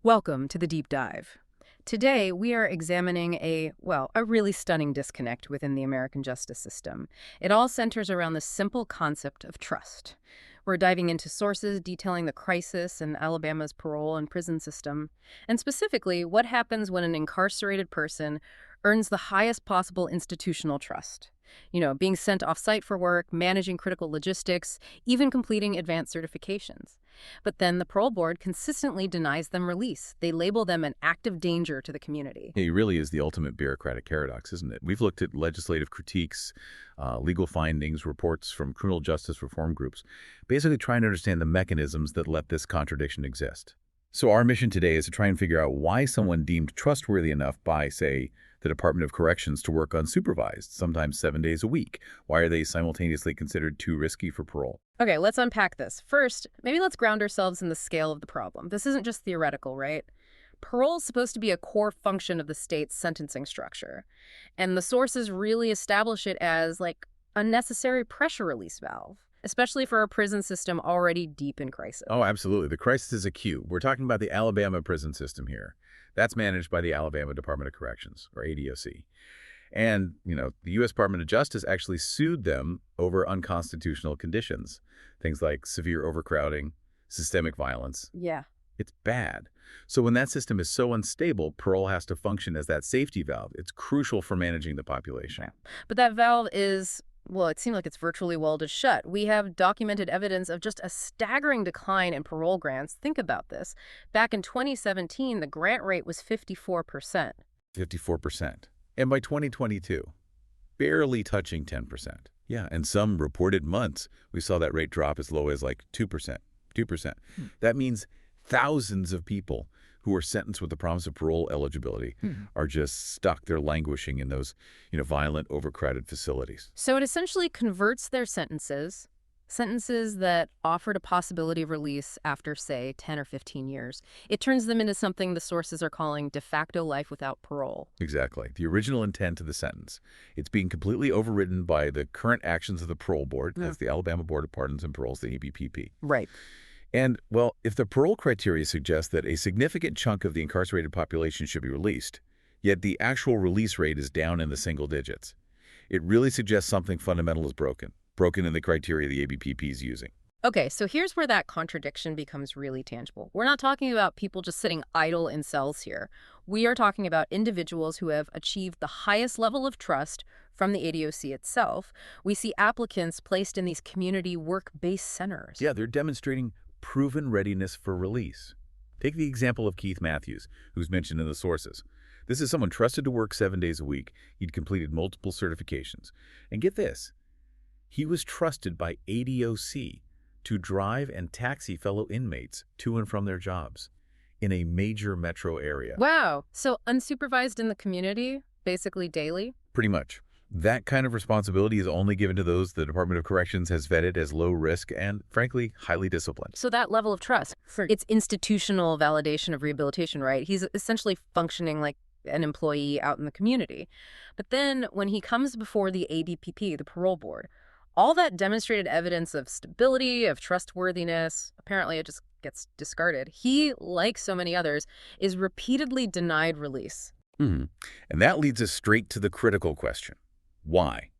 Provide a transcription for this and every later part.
Welcome to the Deep Dive. Today, we are examining a really stunning disconnect within the American justice system. It all centers around the simple concept of trust. We're diving into sources detailing the crisis in Alabama's parole and prison system, and specifically, what happens when an incarcerated person earns the highest possible institutional trust. Being sent off-site for work, managing critical logistics, even completing advanced certifications. But then the parole board consistently denies them release. They label them an active danger to the community. It really is the ultimate bureaucratic paradox, isn't it? We've looked at legislative critiques, legal findings, reports from criminal justice reform groups, basically trying to understand the mechanisms that let this contradiction exist. So our mission today is to try and figure out why someone deemed trustworthy enough by, say, the Department of Corrections to work unsupervised, sometimes 7 days a week. Why are they simultaneously considered too risky for parole? Okay, let's unpack this. First, maybe let's ground ourselves in the scale of the problem. This isn't just theoretical, right? Parole is supposed to be a core function of the state's sentencing structure. And the sources really establish it as, a necessary pressure release valve, especially for a prison system already deep in crisis. Oh, absolutely. The crisis is acute. We're talking about the Alabama prison system here. That's managed by the Alabama Department of Corrections, or ADOC. And, the U.S. Department of Justice actually sued them over unconstitutional conditions. Things like severe overcrowding, systemic violence. Yeah. It's bad. So when that system is so unstable, parole has to function as that safety valve. It's crucial for managing the population. Yeah. But that valve is, it seems like it's virtually welded shut. We have documented evidence of just a staggering decline in parole grants. Think about this. Back in 2017, the grant rate was 54%. 54%. And by 2022, barely touching 10%. Yeah, and some reported months, we saw that rate drop as low as 2%. 2%. That means thousands of people who are sentenced with the promise of parole eligibility are just stuck. They're languishing in those, violent, overcrowded facilities. So it essentially converts their sentences that offered a possibility of release after, say, 10 or 15 years. It turns them into something the sources are calling de facto life without parole. Exactly. The original intent of the sentence. It's being completely overridden by the current actions of the parole board. That's the Alabama Board of Pardons and Paroles, the ABPP. Right. And, if the parole criteria suggests that a significant chunk of the incarcerated population should be released, yet the actual release rate is down in the single digits, it really suggests something fundamental is broken in the criteria the ABPP is using. Okay, so here's where that contradiction becomes really tangible. We're not talking about people just sitting idle in cells here. We are talking about individuals who have achieved the highest level of trust from the ADOC itself. We see applicants placed in these community work-based centers. Yeah, they're demonstrating proven readiness for release. Take the example of Keith Matthews, who's mentioned in the sources. This is someone trusted to work 7 days a week. He'd completed multiple certifications. And get this, he was trusted by ADOC to drive and taxi fellow inmates to and from their jobs in a major metro area. Wow. So unsupervised in the community, basically daily? Pretty much. That kind of responsibility is only given to those the Department of Corrections has vetted as low risk and, frankly, highly disciplined. So that level of trust, it's institutional validation of rehabilitation, right? He's essentially functioning like an employee out in the community. But then when he comes before the ABPP, the parole board, all that demonstrated evidence of stability, of trustworthiness, apparently it just gets discarded. He, like so many others, is repeatedly denied release. And that leads us straight to the critical question. Why?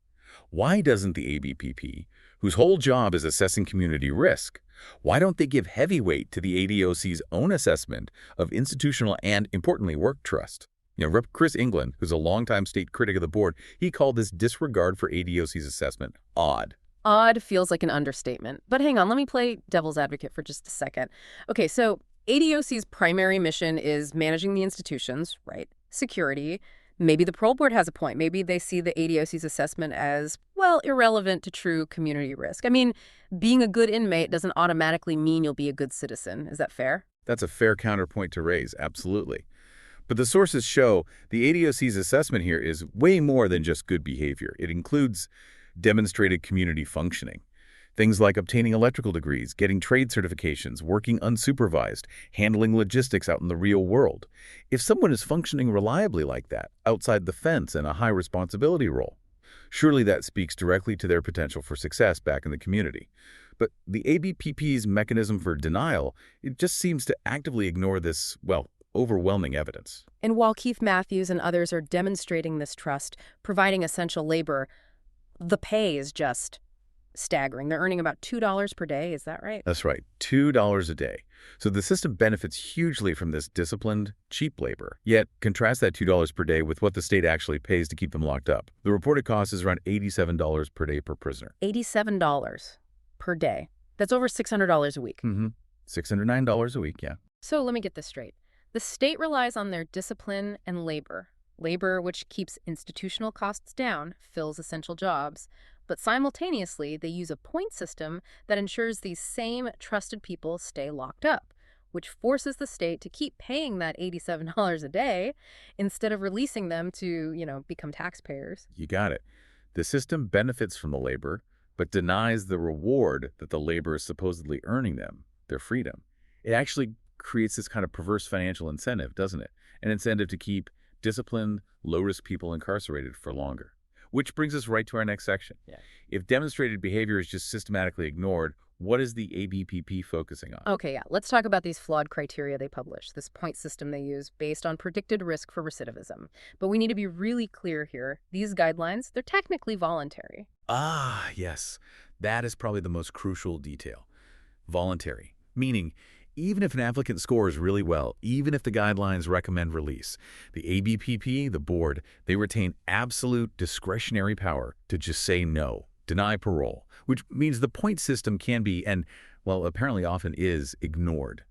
Why doesn't the ABPP, whose whole job is assessing community risk, why don't they give heavy weight to the ADOC's own assessment of institutional and, importantly, work trust? Rep. Chris England, who's a longtime state critic of the board, he called this disregard for ADOC's assessment odd. Odd feels like an understatement. But hang on, let me play devil's advocate for just a second. Okay, so ADOC's primary mission is managing the institutions, right? Security. Maybe the parole board has a point. Maybe they see the ADOC's assessment as, irrelevant to true community risk. I mean, being a good inmate doesn't automatically mean you'll be a good citizen. Is that fair? That's a fair counterpoint to raise, absolutely. But the sources show the ADOC's assessment here is way more than just good behavior. It includes demonstrated community functioning. Things like obtaining electrical degrees, getting trade certifications, working unsupervised, handling logistics out in the real world. If someone is functioning reliably like that, outside the fence in a high responsibility role, surely that speaks directly to their potential for success back in the community. But the ABPP's mechanism for denial, it just seems to actively ignore this, overwhelming evidence. And while Keith Matthews and others are demonstrating this trust, providing essential labor, the pay is just staggering. They're earning about $2 per day, is that right? That's right, $2 a day. So the system benefits hugely from this disciplined, cheap labor. Yet, contrast that $2 per day with what the state actually pays to keep them locked up. The reported cost is around $87 per day per prisoner. $87 per day. That's over $600 a week. $609 a week, yeah. So let me get this straight. The state relies on their discipline and labor. Labor, which keeps institutional costs down, fills essential jobs. But simultaneously, they use a point system that ensures these same trusted people stay locked up, which forces the state to keep paying that $87 a day instead of releasing them to, become taxpayers. You got it. The system benefits from the labor, but denies the reward that the labor is supposedly earning them, their freedom. It actually creates this kind of perverse financial incentive, doesn't it? An incentive to keep disciplined, low-risk people incarcerated for longer. Which brings us right to our next section. Yeah. If demonstrated behavior is just systematically ignored, what is the ABPP focusing on? Okay, yeah. Let's talk about these flawed criteria they publish, this point system they use based on predicted risk for recidivism. But we need to be really clear here. These guidelines, they're technically voluntary. Ah, yes. That is probably the most crucial detail. Voluntary, meaning even if an applicant scores really well, even if the guidelines recommend release, the ABPP, the board, they retain absolute discretionary power to just say no, deny parole, which means the point system can be, and, well, apparently often is, ignored.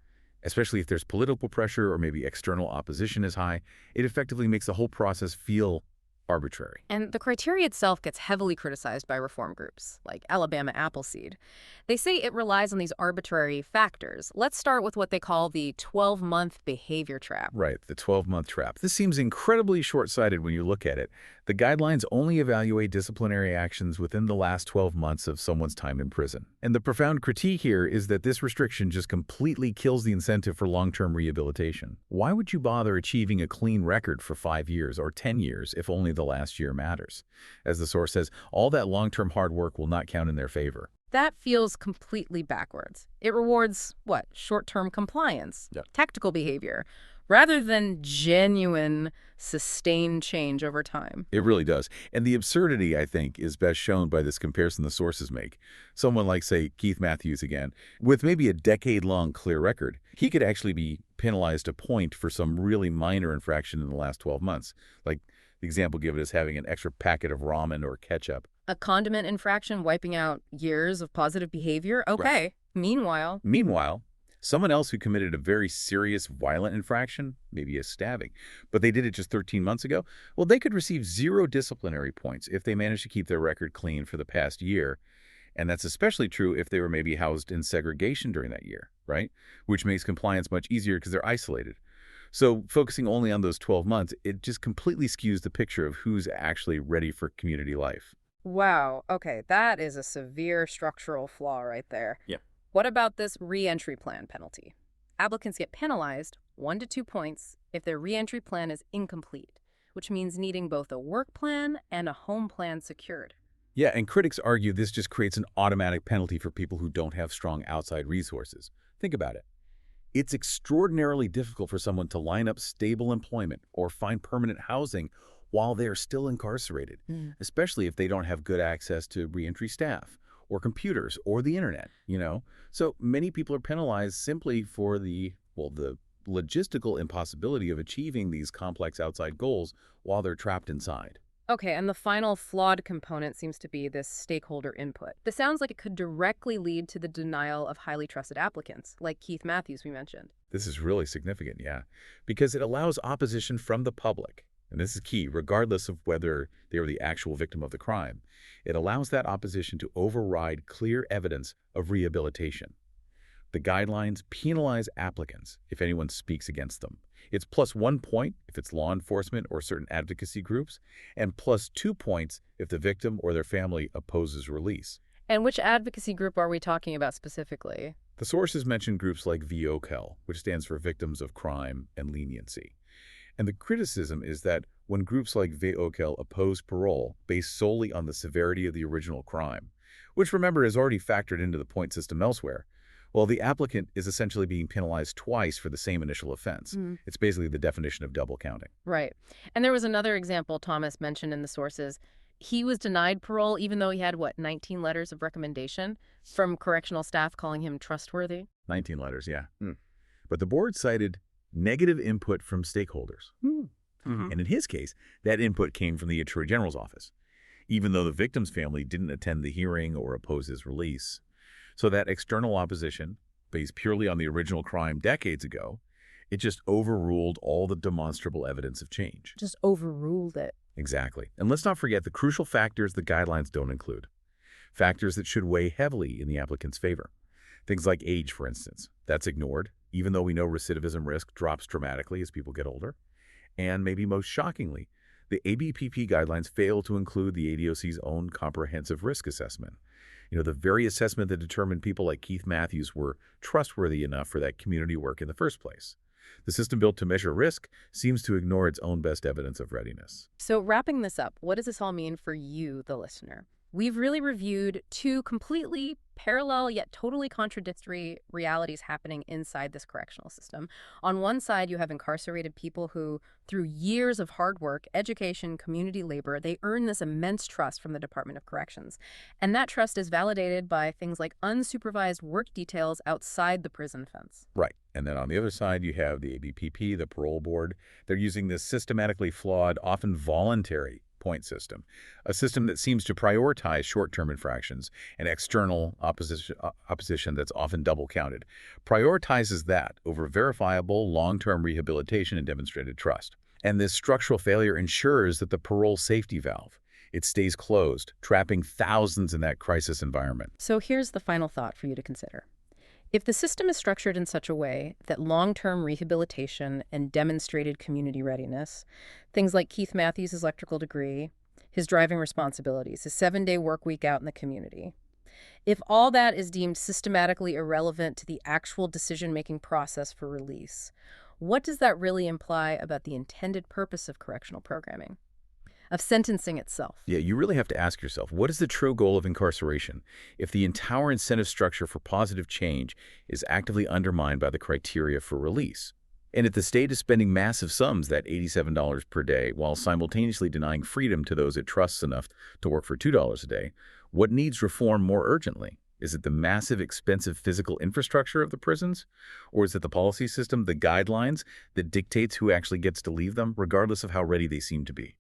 Especially if there's political pressure or maybe external opposition is high, it effectively makes the whole process feel arbitrary. And the criteria itself gets heavily criticized by reform groups, like Alabama Appleseed. They say it relies on these arbitrary factors. Let's start with what they call the 12-month behavior trap. Right, the 12-month trap. This seems incredibly short-sighted when you look at it. The guidelines only evaluate disciplinary actions within the last 12 months of someone's time in prison. And the profound critique here is that this restriction just completely kills the incentive for long-term rehabilitation. Why would you bother achieving a clean record for 5 years or 10 years if only the last year matters? As the source says, all that long-term hard work will not count in their favor. That feels completely backwards. It rewards, what, short-term compliance, tactical behavior, rather than genuine, sustained change over time. It really does. And the absurdity, I think, is best shown by this comparison the sources make. Someone like, say, Keith Matthews again, with maybe a decade-long clear record, he could actually be penalized a point for some really minor infraction in the last 12 months. Like the example given is having an extra packet of ramen or ketchup. A condiment infraction wiping out years of positive behavior? Okay. Right. Meanwhile, someone else who committed a very serious violent infraction, maybe a stabbing, but they did it just 13 months ago, well, they could receive 0 disciplinary points if they managed to keep their record clean for the past year. And that's especially true if they were maybe housed in segregation during that year, right? Which makes compliance much easier because they're isolated. So focusing only on those 12 months, it just completely skews the picture of who's actually ready for community life. wow, okay, that is a severe structural flaw right there. Yep. What about this reentry plan penalty? Applicants get penalized 1 to 2 points if their reentry plan is incomplete, which means needing both a work plan and a home plan secured. Yeah, and critics argue this just creates an automatic penalty for people who don't have strong outside resources. Think about it. It's extraordinarily difficult for someone to line up stable employment or find permanent housing while they're still incarcerated, especially if they don't have good access to reentry staff or computers or the internet, So many people are penalized simply for the logistical impossibility of achieving these complex outside goals while they're trapped inside. Okay, and the final flawed component seems to be this stakeholder input. This sounds like it could directly lead to the denial of highly trusted applicants, like Keith Matthews we mentioned. This is really significant, yeah, because it allows opposition from the public. And this is key, regardless of whether they are the actual victim of the crime. It allows that opposition to override clear evidence of rehabilitation. The guidelines penalize applicants if anyone speaks against them. It's +1 point if it's law enforcement or certain advocacy groups, and +2 points if the victim or their family opposes release. And which advocacy group are we talking about specifically? The sources mention groups like VOCAL, which stands for Victims of Crime and Leniency. And the criticism is that when groups like VOCAL oppose parole based solely on the severity of the original crime, which remember is already factored into the point system elsewhere, Well, the applicant is essentially being penalized twice for the same initial offense. Mm. It's basically the definition of double counting. Right. And there was another example Thomas mentioned in the sources. He was denied parole even though he had, what, 19 letters of recommendation from correctional staff calling him trustworthy? 19 letters, yeah. But the board cited negative input from stakeholders. Mm-hmm. And in his case, that input came from the Attorney General's office, even though the victim's family didn't attend the hearing or oppose his release. So that external opposition, based purely on the original crime decades ago, it just overruled all the demonstrable evidence of change. Just overruled it. Exactly. And let's not forget the crucial factors the guidelines don't include. Factors that should weigh heavily in the applicant's favor. Things like age, for instance. That's ignored, even though we know recidivism risk drops dramatically as people get older. And maybe most shockingly, the ABPP guidelines fail to include the ADOC's own comprehensive risk assessment. The very assessment that determined people like Keith Matthews were trustworthy enough for that community work in the first place. The system built to measure risk seems to ignore its own best evidence of readiness. So wrapping this up, what does this all mean for you, the listener? We've really reviewed two completely parallel yet totally contradictory realities happening inside this correctional system. On one side, you have incarcerated people who, through years of hard work, education, community labor, they earn this immense trust from the Department of Corrections. And that trust is validated by things like unsupervised work details outside the prison fence. Right. And then on the other side, you have the ABPP, the parole board. They're using this systematically flawed, often voluntary point system, a system that seems to prioritize short-term infractions and external opposition that's often double counted, prioritizes that over verifiable long-term rehabilitation and demonstrated trust. And this structural failure ensures that the parole safety valve, it stays closed, trapping thousands in that crisis environment. So here's the final thought for you to consider. If the system is structured in such a way that long-term rehabilitation and demonstrated community readiness, things like Keith Matthews' electrical degree, his driving responsibilities, his 7-day work week out in the community, if all that is deemed systematically irrelevant to the actual decision-making process for release, what does that really imply about the intended purpose of correctional programming? Of sentencing itself? Yeah, you really have to ask yourself, what is the true goal of incarceration if the entire incentive structure for positive change is actively undermined by the criteria for release? And if the state is spending massive sums, that $87 per day, while simultaneously denying freedom to those it trusts enough to work for $2 a day, what needs reform more urgently? Is it the massive, expensive physical infrastructure of the prisons? Or is it the policy system, the guidelines that dictates who actually gets to leave them, regardless of how ready they seem to be?